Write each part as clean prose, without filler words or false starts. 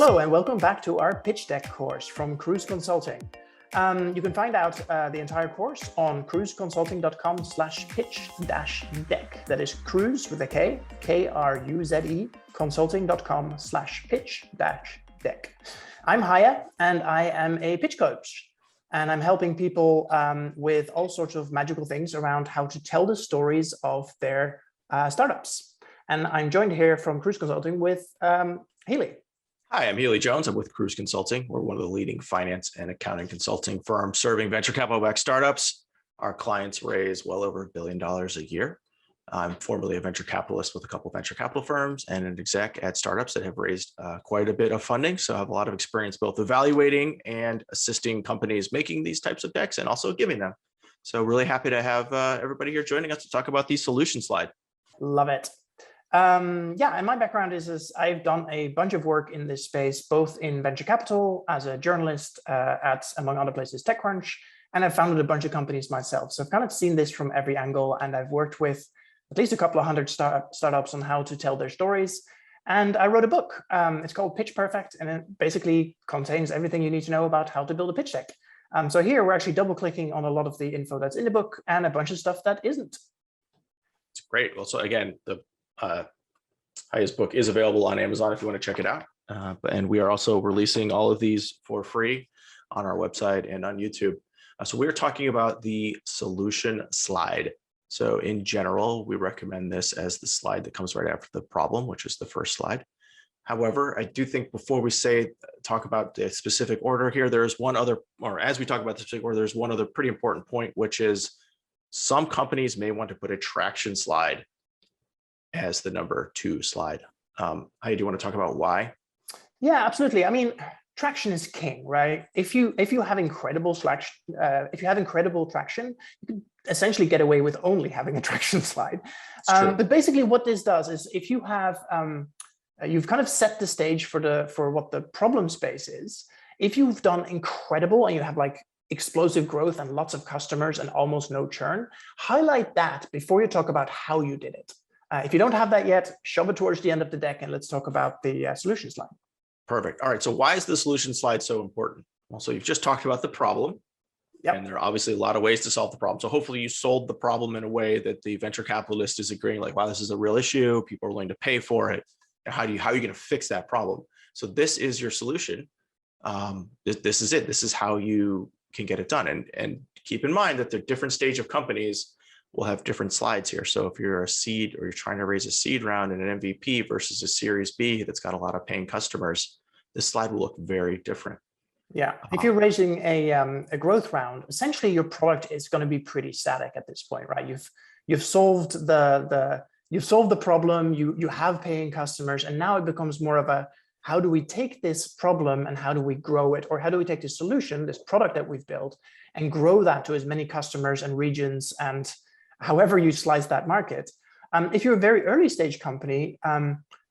Hello and welcome back to our pitch deck course from Kruze Consulting. You can find out the entire course on kruzeconsulting.com/pitch-deck. That is Kruze with a K, K-R-U-Z-E, consulting.com/pitch-deck. I'm Haya and I am a pitch coach. And I'm helping people with all sorts of magical things around how to tell the stories of their startups. And I'm joined here from Kruze Consulting with Healy. Hi, I'm Healy Jones. I'm with Kruze Consulting. We're one of the leading finance and accounting consulting firms serving venture capital-backed startups. Our clients raise well over $1 billion a year. I'm formerly a venture capitalist with a couple of venture capital firms and an exec at startups that have raised quite a bit of funding. So I have a lot of experience both evaluating and assisting companies making these types of decks and also giving them. So really happy to have everybody here joining us to talk about the solution slide. Love it. Yeah, and my background is I've done a bunch of work in this space, both in venture capital as a journalist at, among other places, TechCrunch, and I've founded a bunch of companies myself. So I've kind of seen this from every angle, and I've worked with at least a couple of hundred startups on how to tell their stories. And I wrote a book. It's called Pitch Perfect, and it basically contains everything you need to know about how to build a pitch deck. So here we're actually double clicking on a lot of the info that's in the book and a bunch of stuff that isn't. It's great. Well, so again, the Haya's book is available on Amazon if you want to check it out. And we are also releasing all of these for free on our website and on YouTube. So we're talking about the solution slide. So in general, we recommend this as the slide that comes right after the problem, which is the first slide. However, I do think before we talk about the specific order here, there's one other, or as we talk about the specific order, there's one other pretty important point, which is some companies may want to put a traction slide as the number 2 slide. How do you want to talk about why? Yeah, absolutely. I mean, traction is king, right? If you have incredible traction, you can essentially get away with only having a traction slide. But basically, what this does is, if you have you've kind of set the stage for what the problem space is. If you've done incredible and you have like explosive growth and lots of customers and almost no churn, highlight that before you talk about how you did it. If you don't have that yet, shove it towards the end of the deck and let's talk about the solution slide. Perfect. All right. So why is the solution slide so important? Well, so you've just talked about the problem. Yep. And there are obviously a lot of ways to solve the problem. So hopefully you sold the problem in a way that the venture capitalist is agreeing, like, wow, this is a real issue. People are willing to pay for it. And how are you going to fix that problem? So this is your solution. This is it. This is how you can get it done. And keep in mind that the different stage of companies will have different slides here. So if you're a seed or you're trying to raise a seed round in an MVP versus a Series B that's got a lot of paying customers, this slide will look very different. Yeah, if you're raising a growth round, essentially your product is going to be pretty static at this point, right? You've solved the problem, you have paying customers, and now it becomes more of a, how do we take this problem and how do we grow it? Or how do we take this solution, this product that we've built, and grow that to as many customers and regions and however you slice that market. If you're a very early stage company,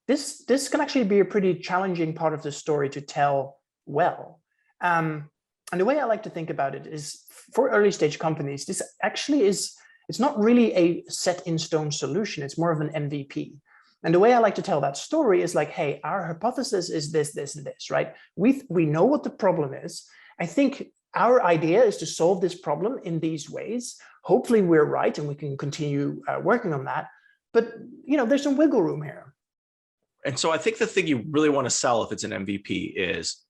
this can actually be a pretty challenging part of the story to tell well. And the way I like to think about it is, for early stage companies, this actually it's not really a set in stone solution. It's more of an MVP. And the way I like to tell that story is like, hey, our hypothesis is this, this, and this, right? We know what the problem is. I think our idea is to solve this problem in these ways. Hopefully we're right and we can continue working on that. But there's some wiggle room here. And so I think the thing you really want to sell if it's an MVP is,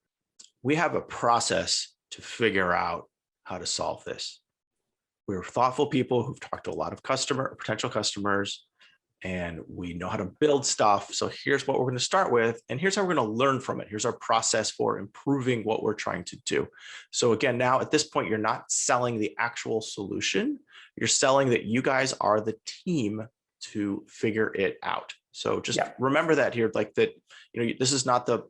we have a process to figure out how to solve this. We're thoughtful people who've talked to a lot of potential customers, and we know how to build stuff. So here's what we're going to start with, and here's how we're going to learn from it. Here's our process for improving what we're trying to do. So again, now at this point, you're not selling the actual solution. You're selling that you guys are the team to figure it out. So just remember that here, like that, this is not the,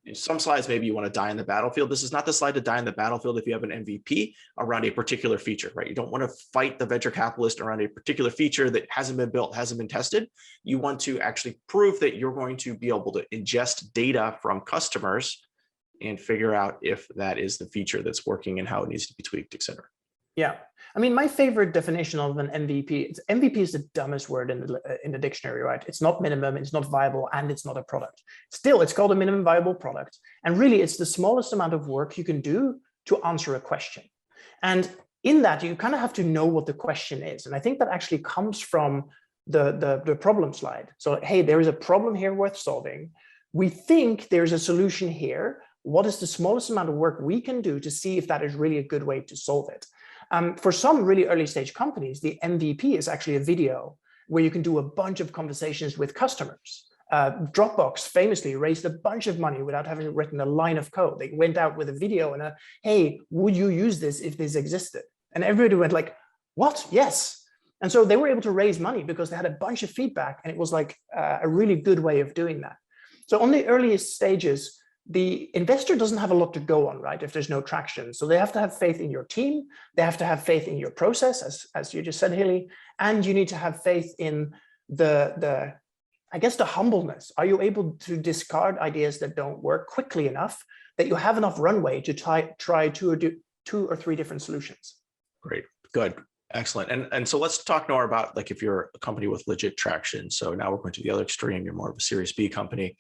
in some slides, maybe you want to die in the battlefield. This is not the slide to die in the battlefield if you have an MVP around a particular feature, right? You don't want to fight the venture capitalist around a particular feature that hasn't been built, hasn't been tested. You want to actually prove that you're going to be able to ingest data from customers and figure out if that is the feature that's working and how it needs to be tweaked, et cetera. Yeah. I mean, my favorite definition of an MVP, MVP is the dumbest word in the dictionary, right? It's not minimum, it's not viable, and it's not a product. Still, it's called a minimum viable product. And really, it's the smallest amount of work you can do to answer a question. And in that, you kind of have to know what the question is. And I think that actually comes from the problem slide. So, hey, there is a problem here worth solving. We think there's a solution here. What is the smallest amount of work we can do to see if that is really a good way to solve it? For some really early stage companies, the MVP is actually a video where you can do a bunch of conversations with customers. Dropbox famously raised a bunch of money without having written a line of code. They went out with a video and hey, would you use this if this existed? And everybody went like, what? Yes. And so they were able to raise money because they had a bunch of feedback, and it was like a really good way of doing that. So on the earliest stages, the investor doesn't have a lot to go on, right? If there's no traction. So they have to have faith in your team. They have to have faith in your process, as you just said, Hilly, and you need to have faith in the I guess, the humbleness. Are you able to discard ideas that don't work quickly enough that you have enough runway to try two or three different solutions? Great, good. Excellent. And so let's talk more about like if you're a company with legit traction. So now we're going to the other extreme. You're more of a Series B company.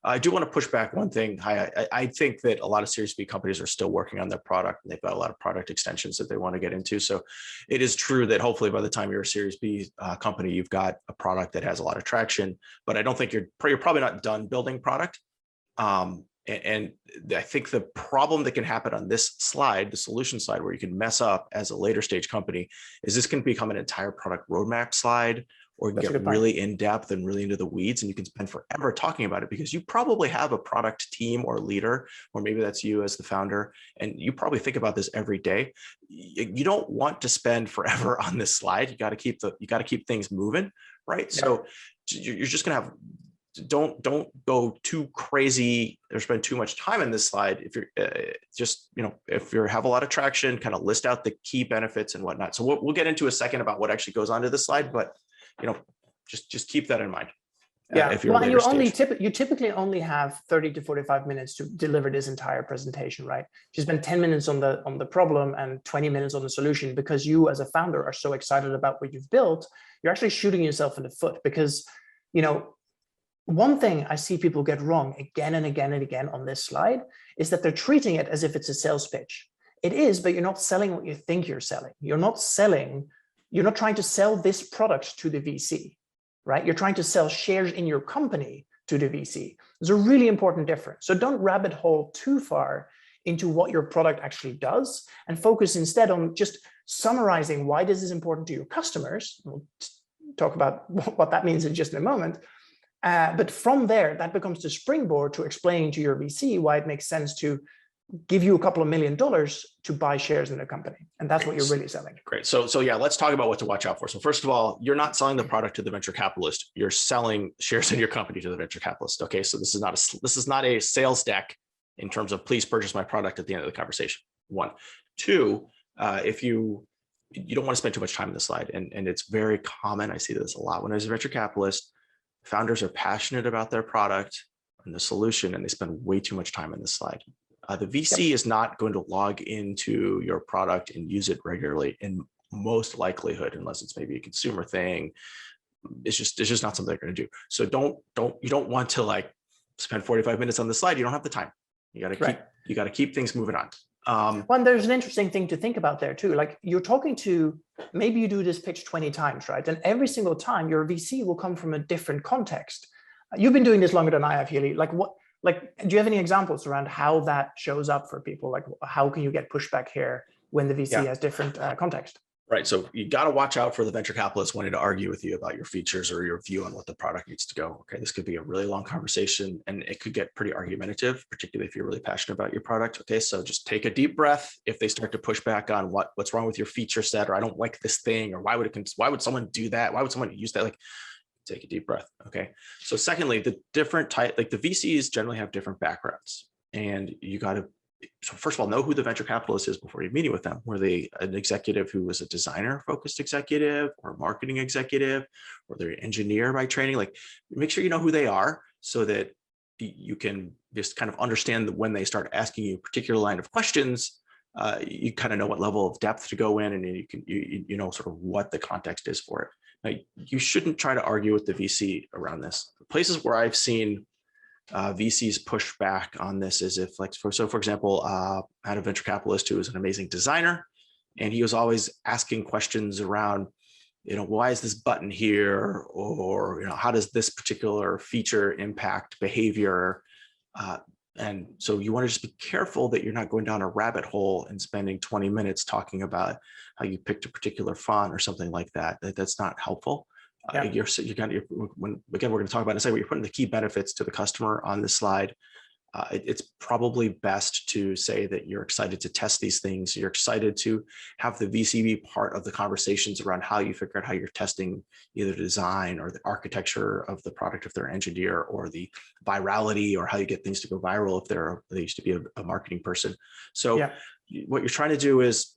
I do want to push back one thing. I think that a lot of Series B companies are still working on their product, and they've got a lot of product extensions that they want to get into. So it is true that hopefully by the time you're a Series B company, you've got a product that has a lot of traction. But I don't think you're probably not done building product. And I think the problem that can happen on this slide, the solution slide, where you can mess up as a later stage company, is this can become an entire product roadmap slide, or you can get really in depth and really into the weeds, and you can spend forever talking about it because you probably have a product team or leader, or maybe that's you as the founder, and you probably think about this every day. You don't want to spend forever on this slide. You got to keep things moving, right? Yeah. So you're just gonna have. Don't go too crazy or spend too much time in this slide. If you're if you have a lot of traction, kind of list out the key benefits and whatnot. So we'll get into a second about what actually goes onto this slide, but just keep that in mind. Yeah, if you're you typically only have 30 to 45 minutes to deliver this entire presentation, right? You spend 10 minutes on the problem and 20 minutes on the solution, because you as a founder are so excited about what you've built. You're actually shooting yourself in the foot, because one thing I see people get wrong again and again and again on this slide is that they're treating it as if it's a sales pitch. It is, but you're not selling what you think you're selling. You're not trying to sell this product to the VC, right? You're trying to sell shares in your company to the VC. There's a really important difference. So don't rabbit hole too far into what your product actually does, and focus instead on just summarizing why this is important to your customers. We'll talk about what that means in just a moment. But from there, that becomes the springboard to explain to your VC why it makes sense to give you a couple of $1 million to buy shares in the company. And that's what you're really selling. Great. So yeah, let's talk about what to watch out for. So first of all, you're not selling the product to the venture capitalist. You're selling shares in your company to the venture capitalist. Okay. So this is not a sales deck in terms of please purchase my product at the end of the conversation. One. Two, if you don't want to spend too much time on this slide, and it's very common. I see this a lot when I was a venture capitalist. Founders are passionate about their product and the solution, and they spend way too much time on this slide. The VC is not going to log into your product and use it regularly in most likelihood, unless it's maybe a consumer thing. It's just not something they're going to do. So you don't want to like spend 45 minutes on the slide. You don't have the time. You got to keep things moving on. Well, there's an interesting thing to think about there too. Like you're talking to, maybe you do this pitch 20 times, right? And every single time your VC will come from a different context. You've been doing this longer than I have, Healy. Do you have any examples around how that shows up for people? Like how can you get pushback here when the VC has different context? Right. So you got to watch out for the venture capitalists wanting to argue with you about your features or your view on what the product needs to go. Okay. This could be a really long conversation, and it could get pretty argumentative, particularly if you're really passionate about your product. Okay. So just take a deep breath. If they start to push back on what's wrong with your feature set, or I don't like this thing, or why would someone do that? Why would someone use that? Like, take a deep breath. Okay. So secondly, the different type, like the VCs generally have different backgrounds, and you got to, so first of all, know who the venture capitalist is before you're meeting with them. Were they an executive who was a designer focused executive, or a marketing executive, or they're an engineer by training? Like, make sure you know who they are so that you can just kind of understand that when they start asking you a particular line of questions, you kind of know what level of depth to go in, and you know sort of what the context is for it. Now, you shouldn't try to argue with the VC around this. Places where I've seen VCs push back on this is if, like, for example, I had a venture capitalist who was an amazing designer, and he was always asking questions around, why is this button here, or how does this particular feature impact behavior? And so you want to just be careful that you're not going down a rabbit hole and spending 20 minutes talking about how you picked a particular font or something like that. That's not helpful. Yeah. Again, we're going to talk about in a second, you're putting the key benefits to the customer on this slide. It's probably best to say that you're excited to test these things. You're excited to have the VC be part of the conversations around how you figure out how you're testing either the design or the architecture of the product if they're an engineer, or the virality, or how you get things to go viral if they used to be a marketing person. So what you're trying to do is,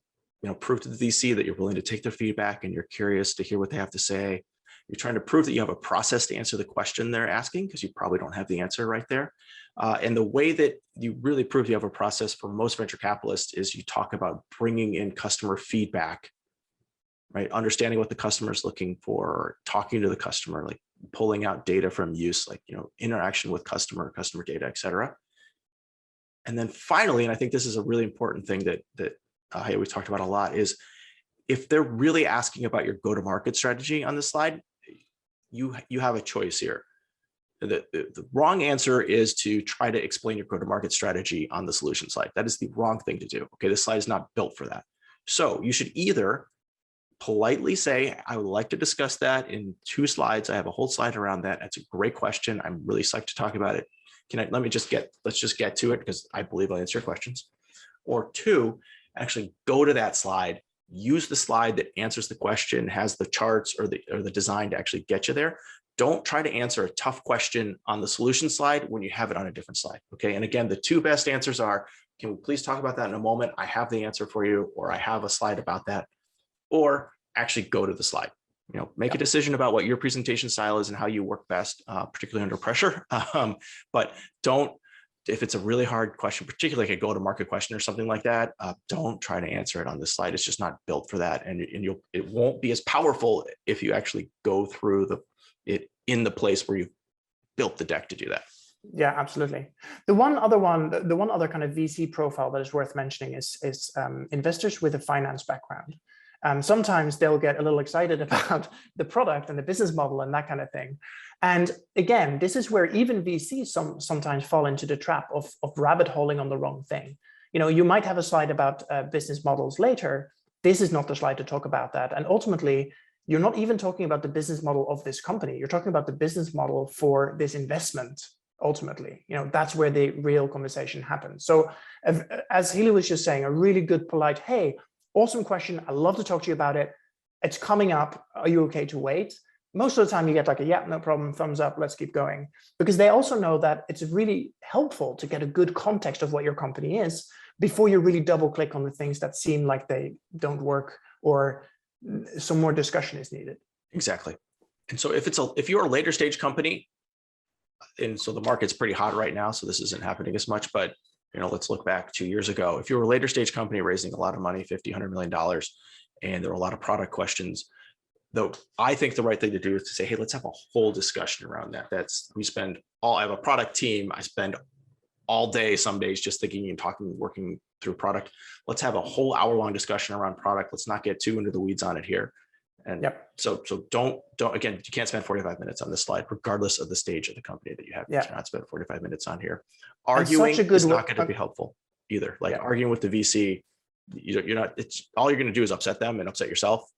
prove to the VC that you're willing to take their feedback and you're curious to hear what they have to say. You're trying to prove that you have a process to answer the question they're asking, because you probably don't have the answer right there. And the way that you really prove you have a process for most venture capitalists is you talk about bringing in customer feedback, right? Understanding what the customer is looking for, talking to the customer, like pulling out data from use, like, interaction with customer data, et cetera. And then finally, and I think this is a really important thing that we talked about a lot, is if they're really asking about your go-to-market strategy on this slide, you have a choice here. The wrong answer is to try to explain your go-to-market strategy on the solution slide. That is the wrong thing to do. Okay, this slide is not built for that. So you should either politely say, I would like to discuss that in 2 slides. I have a whole slide around that. That's a great question. I'm really psyched to talk about it. Let's just get to it, because I believe I'll answer your questions. Or 2, actually go to that slide, use the slide that answers the question, has the charts or the design to actually get you there. Don't try to answer a tough question on the solution slide when you have it on a different slide. Okay. And again, the 2 best answers are, can we please talk about that in a moment? I have the answer for you, or I have a slide about that, or actually go to the slide. Make a decision about what your presentation style is and how you work best, particularly under pressure. But don't, if it's a really hard question, particularly like a go-to-market question or something like that, don't try to answer it on this slide. It's just not built for that, and it won't be as powerful if you actually go through it in the place where you've built the deck to do that. Yeah, absolutely. The one other kind of VC profile that is worth mentioning is investors with a finance background. Sometimes they'll get a little excited about the product and the business model and that kind of thing. And again, this is where even VCs sometimes fall into the trap of rabbit holing on the wrong thing. You might have a slide about business models later. This is not the slide to talk about that. And ultimately, you're not even talking about the business model of this company. You're talking about the business model for this investment. Ultimately, that's where the real conversation happens. So as Healy was just saying, a really good, polite, hey, awesome question. I'd love to talk to you about it. It's coming up. Are you okay to wait? Most of the time you get like a, yeah, no problem, thumbs up, let's keep going. Because they also know that it's really helpful to get a good context of what your company is before you really double click on the things that seem like they don't work or some more discussion is needed. Exactly. And so if you're a later stage company, and so the market's pretty hot right now, so this isn't happening as much, but let's look back 2 years ago. If you were a later stage company raising a lot of money, $50-100 million, and there were a lot of product questions, though, I think the right thing to do is to say, hey, let's have a whole discussion around that. I have a product team. I spend all day, some days, just thinking and talking, working through product. Let's have a whole hour-long discussion around product. Let's not get too into the weeds on it here. And so don't, again, you can't spend 45 minutes on this slide, regardless of the stage of the company that you have. You cannot spend 45 minutes on here. Arguing is not going to be helpful either. Like arguing with the VC, all you're going to do is upset them and upset yourself.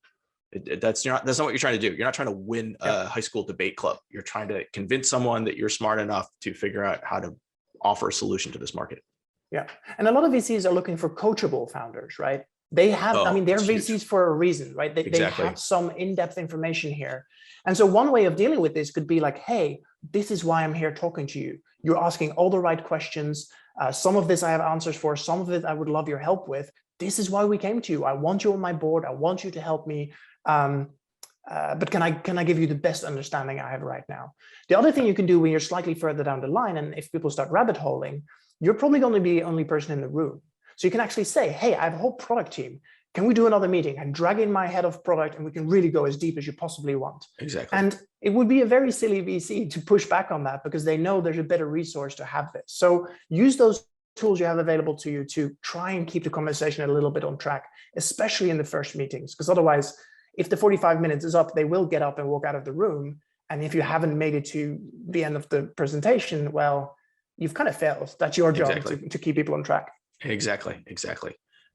That's not what you're trying to do. You're not trying to win a high school debate club. You're trying to convince someone that you're smart enough to figure out how to offer a solution to this market. Yeah. And a lot of VCs are looking for coachable founders, right? They have, they're VCs huge. For a reason, right? They have some in-depth information here. And so one way of dealing with this could be like, hey, this is why I'm here talking to you. You're asking all the right questions. Some of this I have answers for. Some of it I would love your help with. This is why we came to you. I want you on my board. I want you to help me. But can I give you the best understanding I have right now? The other thing you can do when you're slightly further down the line, and if people start rabbit holing, you're probably going to be the only person in the room. So you can actually say, hey, I have a whole product team. Can we do another meeting? And drag in my head of product, and we can really go as deep as you possibly want. Exactly. And it would be a very silly VC to push back on that, because they know there's a better resource to have this. So use those tools you have available to you to try and keep the conversation a little bit on track, especially in the first meetings, because otherwise, if the 45 minutes is up, they will get up and walk out of the room. And if you haven't made it to the end of the presentation, well, you've kind of failed. That's your job to keep people on track. Exactly.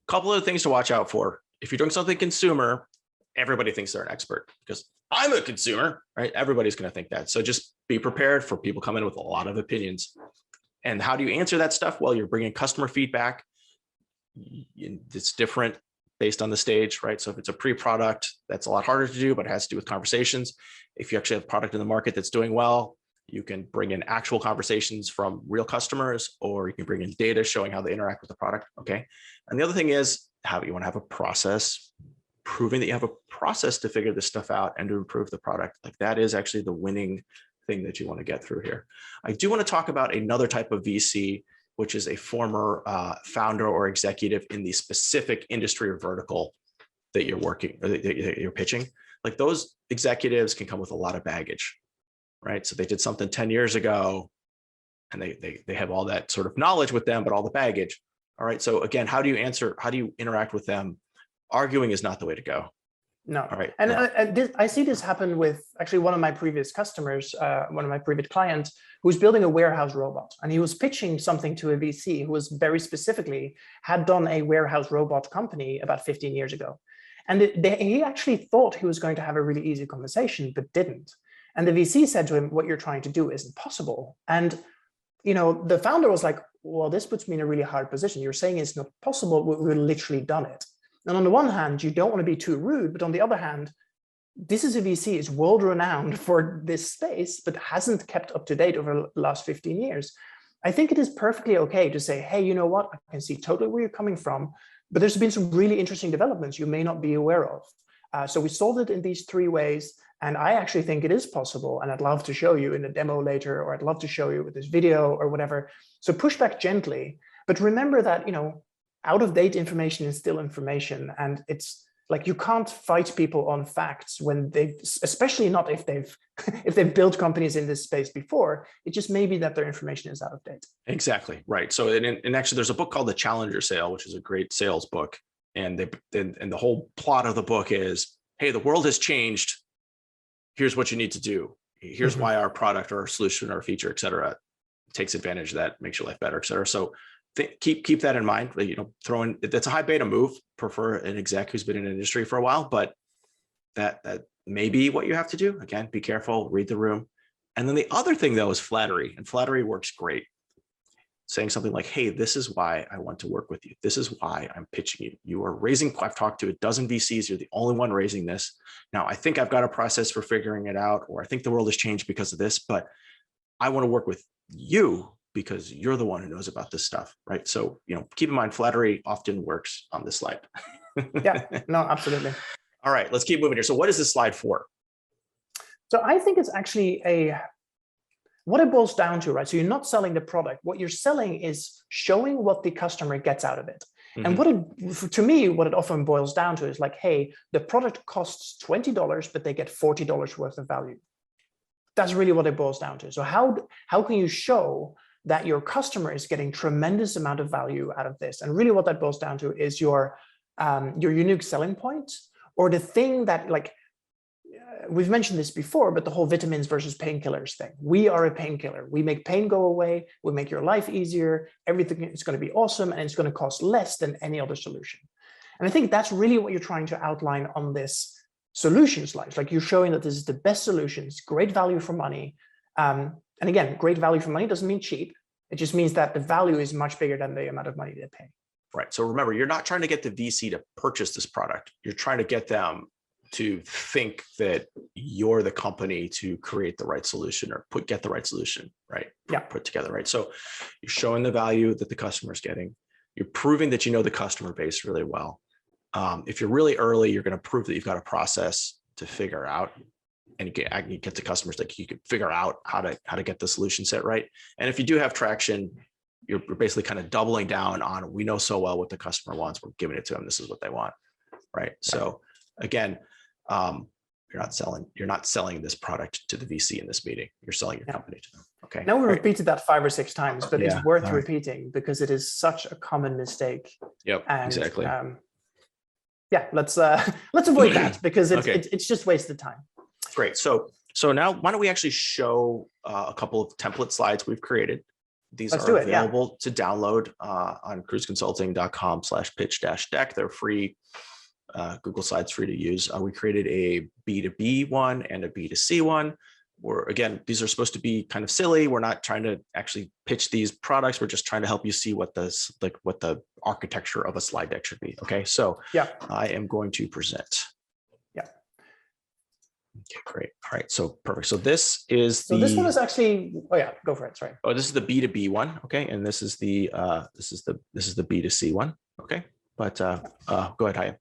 Couple of things to watch out for. If you're doing something consumer, everybody thinks they're an expert because I'm a consumer, right? Everybody's going to think that. So just be prepared for people coming in with a lot of opinions. And how do you answer that stuff? Well, you're bringing customer feedback. It's different based on the stage, right? So if it's a pre-product, that's a lot harder to do, but it has to do with conversations. If you actually have a product in the market that's doing well, you can bring in actual conversations from real customers, or you can bring in data showing how they interact with the product, okay? And the other thing is, how you want to have a process, proving that you have a process to figure this stuff out and to improve the product. Like that is actually the winning thing that you want to get through here. I do want to talk about another type of VC, which is a former founder or executive in the specific industry or vertical that you're working or that you're pitching. Like those executives can come with a lot of baggage, right? So they did something 10 years ago and they have all that sort of knowledge with them, but all the baggage. All right. So again, how do you interact with them? Arguing is not the way to go. No. All right. And no. I see this happen with actually one of my previous customers, one of my previous clients, who was building a warehouse robot. And he was pitching something to a VC who was very specifically had done a warehouse robot company about 15 years ago. And he actually thought he was going to have a really easy conversation, but didn't. And the VC said to him, what you're trying to do isn't possible. And the founder was like, well, this puts me in a really hard position. You're saying it's not possible. We've literally done it. And on the one hand, you don't want to be too rude, but on the other hand, this is a VC, is world renowned for this space, but hasn't kept up to date over the last 15 years. I think it is perfectly okay to say, hey, you know what? I can see totally where you're coming from, but there's been some really interesting developments you may not be aware of. So we solved it in these 3 ways. And I actually think it is possible. And I'd love to show you in a demo later, or I'd love to show you with this video or whatever. So push back gently, but remember that, out of date information is still information. And it's like, you can't fight people on facts when especially not if they've built companies in this space before. It just may be that their information is out of date. Exactly. Right. So, and actually there's a book called The Challenger Sale, which is a great sales book. And the whole plot of the book is, hey, the world has changed. Here's what you need to do. Here's why our product or our solution or feature, et cetera, takes advantage of that, makes your life better, et cetera. So keep that in mind. Throw in, that's a high beta move. Prefer an exec who's been in an industry for a while, but that may be what you have to do. Again, be careful, read the room. And then the other thing though is flattery, and flattery works great. Saying something like, hey, this is why I want to work with you. This is why I'm pitching you. You are I've talked to a dozen VCs. You're the only one raising this. Now, I think I've got a process for figuring it out, or I think the world has changed because of this, but I want to work with you because you're the one who knows about this stuff, right? So, keep in mind, flattery often works on this slide. Yeah, no, absolutely. All right, let's keep moving here. So what is this slide for? So I think it's actually what it boils down to, right? So you're not selling the product. What you're selling is showing what the customer gets out of it. And to me, what it often boils down to is like, hey, the product costs $20, but they get $40 worth of value. That's really what it boils down to. So how can you show that your customer is getting tremendous amount of value out of this? And really what that boils down to is your unique selling point, or the thing that, like, we've mentioned this before, but the whole vitamins versus painkillers thing. We are a painkiller. We make pain go away. We make your life easier. Everything is going to be awesome, and it's going to cost less than any other solution. And I think that's really what you're trying to outline on this solution slide. Like, you're showing that this is the best solutions, great value for money. And again, great value for money doesn't mean cheap. It just means that the value is much bigger than the amount of money they pay. Right. So remember, you're not trying to get the VC to purchase this product. You're trying to get them to think that you're the company to create the right solution or get the right solution, right? Yeah. Put together, right? So you're showing the value that the customer is getting. You're proving that you know the customer base really well. If you're really early, you're going to prove that you've got a process to figure out, and you get to customers, like, you could figure out how to get the solution set right. And if you do have traction, you're basically kind of doubling down on, we know so well what the customer wants, we're giving it to them, this is what they want, right? So again, you're not selling this product to the VC in this meeting, you're selling your company to them. Okay. Now we repeated that 5 or 6 times, but it's worth right. repeating because it is such a common mistake. Yep, and, exactly. Let's avoid that because it's just wasted time. Great. So now why don't we actually show a couple of template slides we've created. These are available to download on kruzeconsulting.com/pitch-deck. They're free. Google Slides free to use. We created a B2B one and a B2C one. Again, these are supposed to be kind of silly. We're not trying to actually pitch these products. We're just trying to help you see what the architecture of a slide deck should be. Okay, so I am going to present. Okay, great. All right, so perfect. So this is this one is actually, go for it. Sorry. Oh, this is the B2B one. Okay, and this is the B2C one. Okay, but go ahead, Hayam.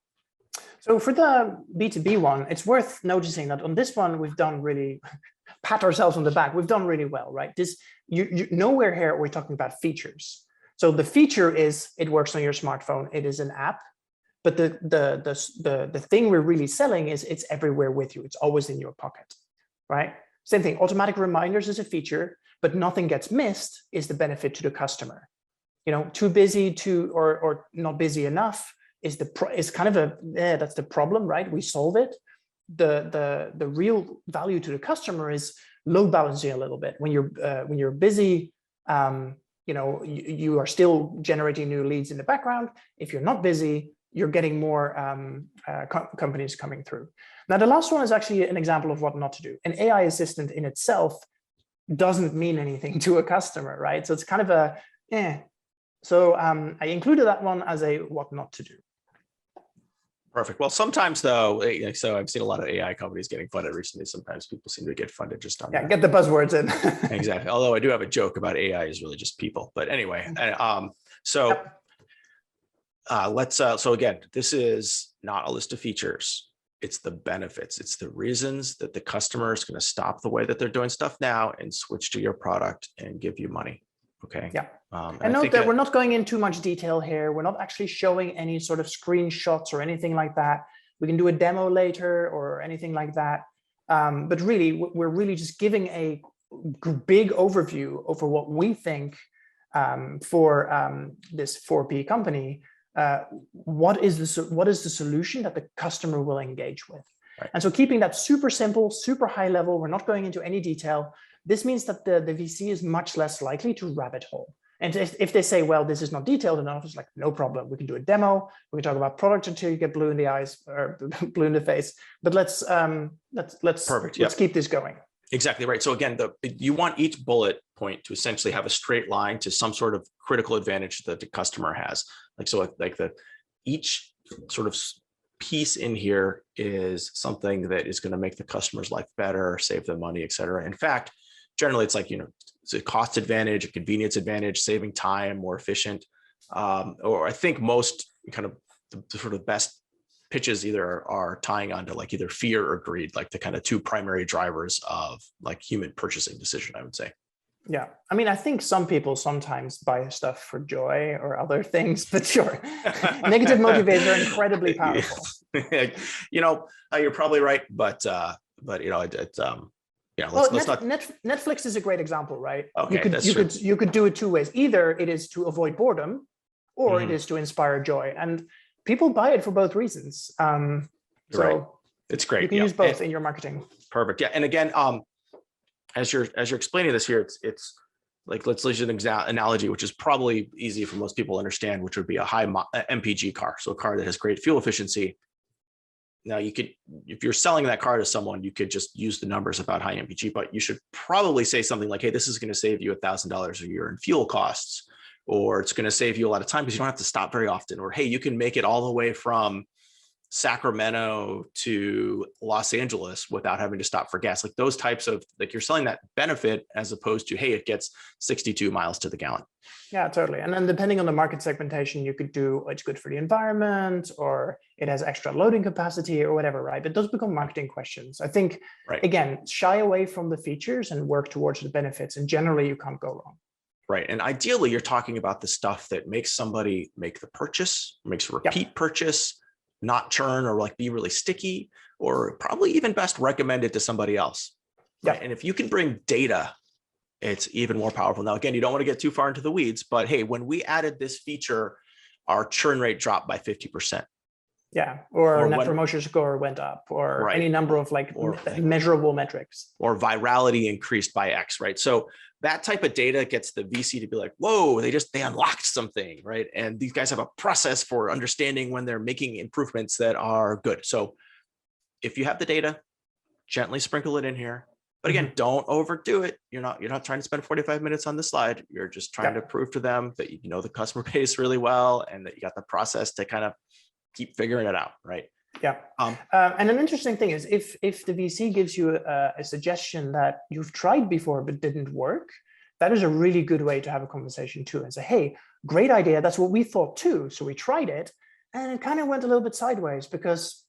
So for the B2B one, it's worth noticing that on this one, we've done really, pat ourselves on the back, we've done really well, right? Nowhere here we're talking about features. So the feature is it works on your smartphone, it is an app, but the thing we're really selling is it's everywhere with you, it's always in your pocket, right? Same thing, automatic reminders is a feature, but nothing gets missed is the benefit to the customer. Too busy or not busy enough is kind of that's the problem, right? We solve it. The real value to the customer is load balancing a little bit. When you're busy, you are still generating new leads in the background. If you're not busy, you're getting more companies coming through. Now, the last one is actually an example of what not to do. An AI assistant in itself doesn't mean anything to a customer, right? So it's kind of a So I included that one as a what not to do. Perfect. Well, sometimes though, so I've seen a lot of AI companies getting funded recently. Sometimes people seem to get funded just on get the buzzwords in. Exactly. Although I do have a joke about AI is really just people. But anyway, so again, this is not a list of features. It's the benefits. It's the reasons that the customer is going to stop the way that they're doing stuff now and switch to your product and give you money. Okay. Yeah. And note that we're not going in too much detail here. We're not actually showing any sort of screenshots or anything like that. We can do a demo later or anything like that. But really, we're really just giving a big overview over what we think for this 4P company. What is the solution that the customer will engage with? Right. And so keeping that super simple, super high level, we're not going into any detail. This means that the VC is much less likely to rabbit hole. And if they say, well, this is not detailed enough, it's like, no problem. We can do a demo. We can talk about product until you get blue in the eyes or blue in the face. But let's keep this going. Exactly right. So again, you want each bullet point to essentially have a straight line to some sort of critical advantage that the customer has. Each sort of piece in here is something that is going to make the customer's life better, save them money, et cetera. In fact, generally, it's like, it's a cost advantage, a convenience advantage, saving time, more efficient. Or I think most kind of the sort of best pitches either are tying onto like either fear or greed, like the kind of two primary drivers of like human purchasing decision, I would say. Yeah. I mean, I think some people sometimes buy stuff for joy or other things, but sure. Negative motivators are incredibly powerful. You're probably right, but Netflix is a great example, right? Okay, you could do it two ways. Either it is to avoid boredom, or it is to inspire joy, and people buy it for both reasons. Right. It's great. You can use both in your marketing. Perfect. Yeah, and again, as you're explaining this here, it's like, let's use an analogy, which is probably easy for most people to understand, which would be a high MPG car, so a car that has great fuel efficiency. Now, you could, if you're selling that car to someone, you could just use the numbers about high MPG, but you should probably say something like, hey, this is going to save you $1,000 a year in fuel costs, or it's going to save you a lot of time because you don't have to stop very often, or hey, you can make it all the way from Sacramento to Los Angeles without having to stop for gas. Like those types of, like, you're selling that benefit as opposed to, hey, it gets 62 miles to the gallon. Yeah, totally. And then depending on the market segmentation, you could do it's good for the environment, or it has extra loading capacity, or whatever, right? But those become marketing questions. I think, again, shy away from the features and work towards the benefits, and generally you can't go wrong. Right. And ideally, you're talking about the stuff that makes somebody make the purchase, makes a repeat purchase, not churn or like be really sticky, or probably even best recommend it to somebody else. Right. And if you can bring data, it's even more powerful. Now, again, you don't want to get too far into the weeds, but hey, when we added this feature, our churn rate dropped by 50%. Yeah, or net promoter score went up, or any number of like measurable metrics. Or virality increased by X, right? So that type of data gets the VC to be like, whoa, they unlocked something, right? And these guys have a process for understanding when they're making improvements that are good. So if you have the data, gently sprinkle it in here. But again, don't overdo it. You're not trying to spend 45 minutes on the slide. You're just trying to prove to them that you know the customer base really well and that you got the process to kind of keep figuring it out, right? Yeah. And an interesting thing is if the VC gives you a suggestion that you've tried before but didn't work, that is a really good way to have a conversation too and say, hey, great idea. That's what we thought too. So we tried it and it kind of went a little bit sideways because,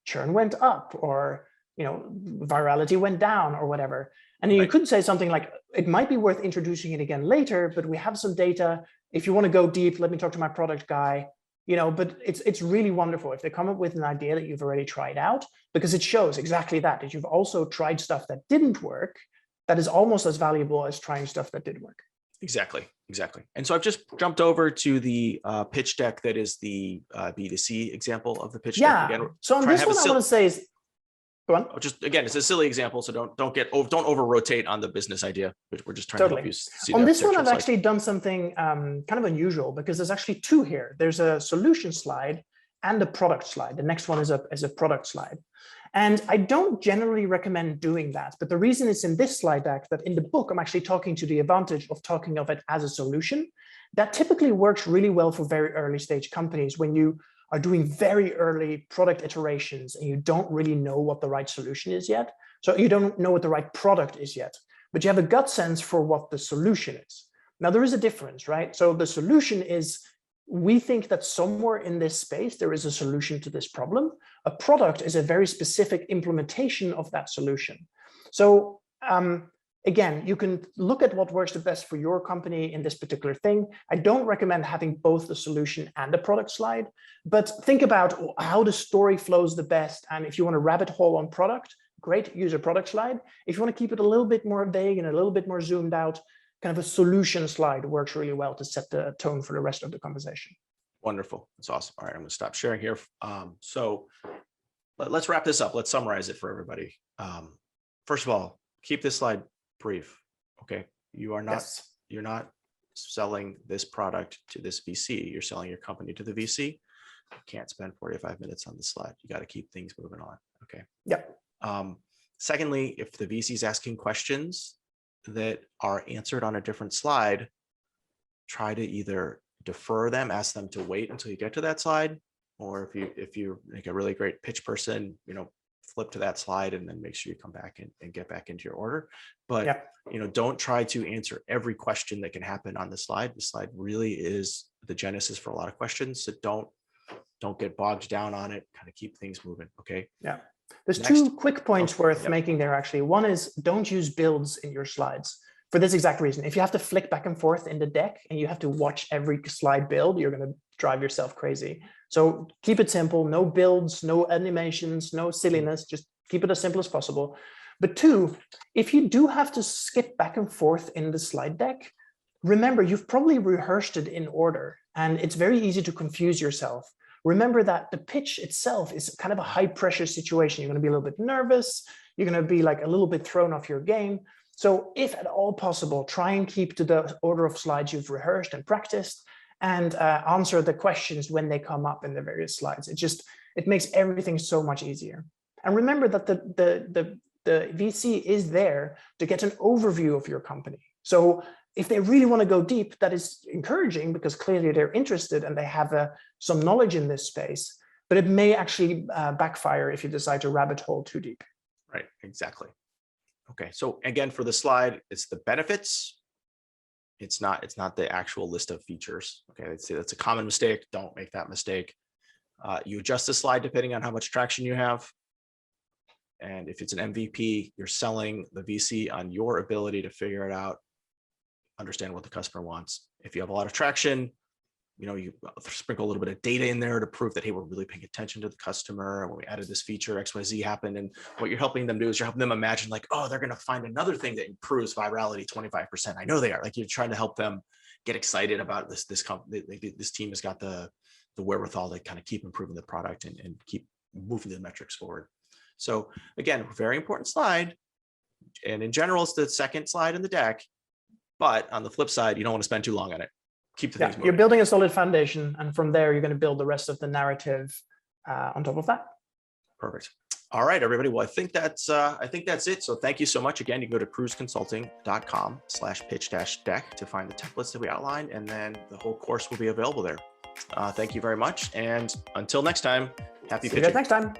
churn went up or, virality went down or whatever. And you could say something like, it might be worth introducing it again later, but we have some data. If you want to go deep, let me talk to my product guy. But it's really wonderful if they come up with an idea that you've already tried out, because it shows exactly that you've also tried stuff that didn't work, that is almost as valuable as trying stuff that did work. Exactly. And so I've just jumped over to the pitch deck that is the B2C example of the pitch deck. Again, so on this one, I want to say is, go on. Just again, it's a silly example, so don't over rotate on the business idea. We're just trying to help you see. On this one, I've actually done something kind of unusual because there's actually two here. There's a solution slide and a product slide. The next one is a product slide. And I don't generally recommend doing that. But the reason it's in this slide deck that in the book, I'm actually talking to the advantage of talking of it as a solution. That typically works really well for very early stage companies when you are doing very early product iterations and you don't really know what the right solution is yet. So you don't know what the right product is yet, but you have a gut sense for what the solution is. Now there is a difference, right? So the solution is, we think that somewhere in this space, there is a solution to this problem. A product is a very specific implementation of that solution. So again, you can look at what works the best for your company in this particular thing. I don't recommend having both the solution and the product slide, but think about how the story flows the best. And if you want a rabbit hole on product, great, use a product slide. If you want to keep it a little bit more vague and a little bit more zoomed out, kind of a solution slide works really well to set the tone for the rest of the conversation. Wonderful. That's awesome. All right, I'm going to stop sharing here. So let's wrap this up. Let's summarize it for everybody. First of all, keep this slide brief. Okay. You're not selling this product to this VC. You're selling your company to the VC. You can't spend 45 minutes on the slide. You got to keep things moving on. Okay. Yep. Secondly, if the VC is asking questions that are answered on a different slide, try to either defer them, ask them to wait until you get to that slide, or if you like a really great pitch person, flip to that slide and then make sure you come back and get back into your order. But don't try to answer every question that can happen on the slide. The slide really is the genesis for a lot of questions. So don't get bogged down on it. Kind of keep things moving. Okay. Yeah. There's two quick points worth making there, actually. One is don't use builds in your slides for this exact reason. If you have to flick back and forth in the deck and you have to watch every slide build, you're going to drive yourself crazy. So keep it simple, no builds, no animations, no silliness, just keep it as simple as possible. But two, if you do have to skip back and forth in the slide deck, remember, you've probably rehearsed it in order and it's very easy to confuse yourself. Remember that the pitch itself is kind of a high pressure situation. You're going to be a little bit nervous. You're going to be like a little bit thrown off your game. So if at all possible, try and keep to the order of slides you've rehearsed and practiced and answer the questions when they come up in the various slides. It makes everything so much easier. And remember that the VC is there to get an overview of your company. So if they really want to go deep, that is encouraging because clearly they're interested and they have some knowledge in this space, but it may actually backfire if you decide to rabbit hole too deep. Right, exactly. Okay, so again, for the slide, it's the benefits. It's not the actual list of features. Okay, that's a common mistake. Don't make that mistake. You adjust the slide depending on how much traction you have. And if it's an MVP, you're selling the VC on your ability to figure it out understand what the customer wants. If you have a lot of traction, you sprinkle a little bit of data in there to prove that, hey, we're really paying attention to the customer. And when we added this feature, XYZ happened. And what you're helping them do is you're helping them imagine like, oh, they're going to find another thing that improves virality 25%. I know they are. Like, you're trying to help them get excited about this. This team has got the wherewithal to kind of keep improving the product and keep moving the metrics forward. So again, very important slide. And in general, it's the second slide in the deck. But on the flip side, you don't want to spend too long on it. Keep the things moving. You're building a solid foundation, and from there, you're going to build the rest of the narrative on top of that. Perfect. All right, everybody. Well, I think that's it. So thank you so much. Again, you can go to kruzeconsulting.com/pitch-deck to find the templates that we outlined, and then the whole course will be available there. Thank you very much. And until next time, happy pitching. See you guys next time.